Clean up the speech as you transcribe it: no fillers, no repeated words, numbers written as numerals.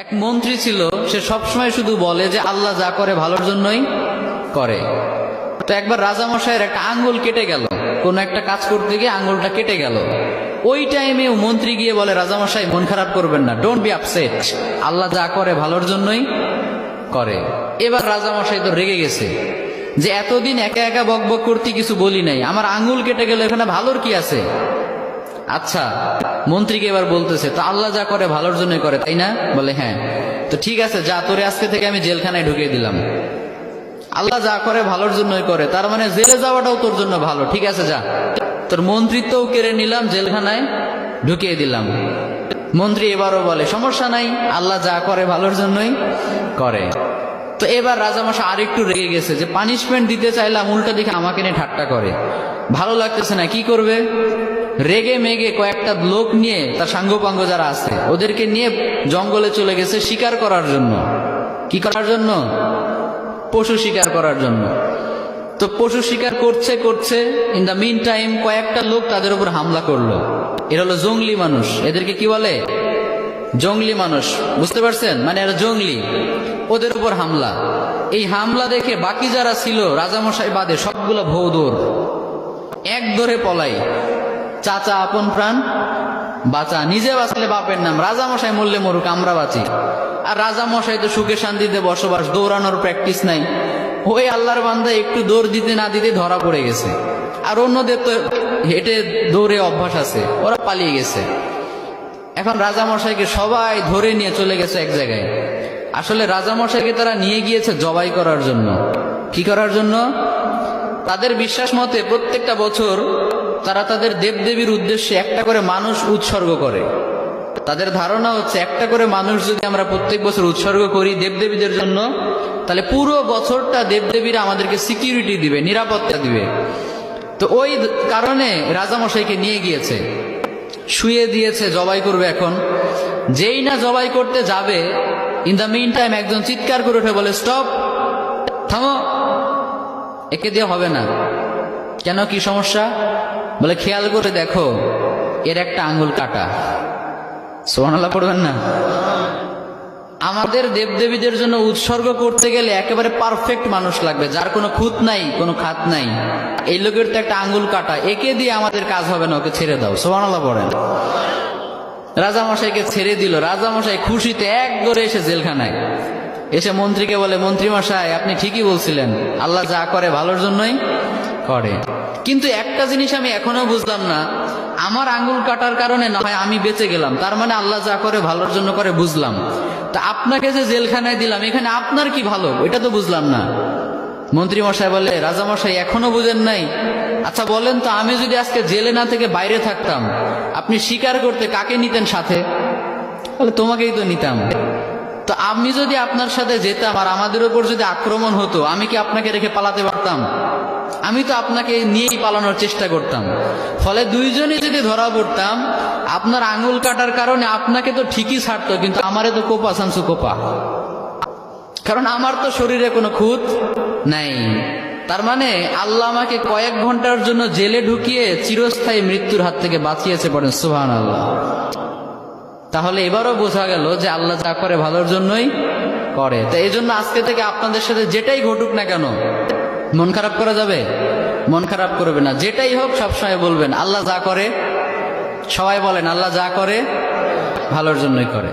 এক মন্ত্রী ছিল, সে সবসময় শুধু বলে যে আল্লাহ যা করে ভালোর জন্যই করে। তো একবার রাজামশাইয়ের একটা আঙ্গুল কেটে গেল, কোন একটা কাজ করতে গিয়ে আঙ্গুলটা কেটে গেল। ওই টাইমে মন্ত্রী গিয়ে বলে, রাজামশাই মন খারাপ করবেন না, ডোন্ট বি আপসেট, আল্লাহ যা করে ভালোর জন্যই করে। এবার রাজামশাই তো রেগে গেছে যে এতদিন একা একা বকবক করতে কিছু বলি নাই, আমার আঙ্গুল কেটে গেল, এখানে ভালোর কি আছে? আচ্ছা, মন্ত্রীকে এবার বলতেছে, তো আল্লাহ যা করে ভালোর জন্যই করে, তাই না? বলে হ্যাঁ। তো ঠিক আছে, যা, তোরে আজকে থেকে আমি জেলখানায় ঢুকিয়ে দিলাম। আল্লাহ যা করে ভালোর জন্যই করে, তার মানে জেলে যাওয়াটাও তোর জন্য ভালো। ঠিক আছে, যা, তোর মন্ত্রিত্বও কেড়ে নিলাম, জেলখানায় ঢুকিয়ে দিলাম। মন্ত্রী এবারও বলে, সমস্যা নাই, আল্লাহ যা করে ভালোর জন্যই করে। তো এবার রাজামশাই আরেকটু রেগে গেছে যে পানিশমেন্ট দিতে চাইলাম, উল্টা দিকে আমাকে নিয়ে ঠাট্টা করে, ভালো লাগতেছে না, কি করবে? রেগে মেগে কয়েকটা লোক নিয়ে, তার সাঙ্গপাঙ্গ যারা আছে ওদেরকে নিয়ে জঙ্গলে চলে গেছে শিকার করার জন্য। কি করার জন্য? পশু শিকার করার জন্য। তো পশু শিকার করছে করছে, ইন দ্য মিন টাইম কয়েকটা লোক তাদের উপর হামলা করলো। এরা হলো জঙ্গলি মানুষ, এদেরকে কি বলে? জঙ্গলি মানুষ, বুঝতে পারছেন? মানে এরা জঙ্গলি, ওদের উপর হামলা। এই হামলা দেখে বাকি যারা ছিল রাজামশাই বাদে সবগুলো ভৌ দৌড়, এক দৌড়ে পলাই। চাচা আপন প্রাণ বাঁচা, নিজে বাঁচলে বাপের নাম, রাজামশাই মরলে মরুক, আমরা বাঁচি। আর রাজামশাই তো সুখে শান্তিতে বসবাস, দৌড়ানোর প্র্যাকটিস নাই। ওই আল্লাহর বান্দা একটু দৌড় দিতে না দিতে ধরা পড়ে গেছে। আর অন্যদের তো হেঁটে দৌড়ে অভ্যাস আছে, ওরা পালিয়ে গেছে। এখন রাজামশাইকে সবাই ধরে নিয়ে চলে গেছে এক জায়গায়। আসলে রাজামশাইকে তারা নিয়ে গিয়েছে জবাই করার জন্য। কি করার জন্য? তাদের বিশ্বাস মতে প্রত্যেকটা বছর তারা তাদের দেবদেবীর উদ্দেশ্যে একটা করে মানুষ উৎসর্গ করে। তাদের ধারণা হচ্ছে একটা করে মানুষ যদি আমরা প্রত্যেক বছর উৎসর্গ করি দেবদেবীদের জন্য, তাহলে পুরো বছরটা দেবদেবীরা আমাদেরকে সিকিউরিটি দিবে, নিরাপত্তা দিবে। তো ওই কারণে রাজামশাইকে নিয়ে গিয়েছে, শুয়ে দিয়েছে, জবাই করবে। এখন যেই না জবাই করতে যাবে, ইন দ্য মিন টাইম একজন চিৎকার করে উঠে বলে, স্টপ, থামো, একে দিয়ে হবে না। কেন, কি সমস্যা? বলে, খেয়াল করে দেখো, এর একটা আঙ্গুল কাটা। সুবহানাল্লাহ পড়বেন না? আমাদের দেবদেবীদের জন্য উৎসর্গ করতে গেলে একেবারে পারফেক্ট মানুষ লাগবে, যার কোনো খুঁত নাই, কোনো খাত নাই। এই লোকের তো একটা আঙ্গুল কাটা, একে দিয়ে আমাদের কাজ হবে না, ওকে ছেড়ে দাও। সুবহানাল্লাহ পড়েন। রাজামশাইকে ছেড়ে দিল। রাজামশাই খুশিতে এক দৌড়ে এসে জেলখানায় এসে মন্ত্রীকে বলে, মন্ত্রী মশাই, আপনি ঠিকই বলছিলেন, আল্লাহ যা করে ভালোর জন্যই করে। কিন্তু একটা জিনিস আমি এখনো বুঝলাম না, আমার আঙ্গুল কাটার কারণে না হয় আমি বেঁচে গেলাম, তার মানে আল্লাহ যা করে ভালোর জন্য করে, বুঝলাম। তা আপনাকে যে জেলখানায় দিলাম, এখানে আপনার কি ভালো, এটা তো বুঝলাম না। মন্ত্রী মশাই বলে, রাজামশাই এখনো বুঝেন নাই? আচ্ছা বলেন তো, আমি যদি আজকে জেলে না থেকে বাইরে থাকতাম, আপনি শিকার করতে কাকে নিতেন সাথে? বলে, তোমাকেই তো নিতাম। তো আমি যদি আপনার সাথে যেতাম আর আমাদের উপর যদি আক্রমণ হতো, আমি কি আপনাকে রেখে পালাতে পারতাম? আমি তো আপনাকে নিয়েই পালানোর চেষ্টা করতাম। ফলে দুইজনে যদি ধরা পড়তাম, আপনার আঙ্গুল কাটার কারণে আপনাকে তো ঠিকই ছাড়তো, কিন্তু আমারে তো কোপা সানসু কোপা, কারণ আমার তো শরীরে কোনো খুঁত নাই। তার মানে আল্লাহ আমাকে কয়েক ঘন্টার জন্য জেলে ঢুকিয়ে চিরস্থায়ী মৃত্যুর হাত থেকে বাঁচিয়েছে। পড়েন সুবহানাল্লাহ। তাহলে এবারও বোঝা গেল যে আল্লাহ যা করে ভালোর জন্যই করে। তো এই জন্য আজকে থেকে আপনাদের সাথে যেটাই ঘটুক না কেন, মন খারাপ করা যাবে? মন খারাপ করবে না। যেটাই হোক সবসময় বলবেন আল্লাহ যা করে, সবাই বলেন আল্লাহ যা করে ভালোর জন্যই করে।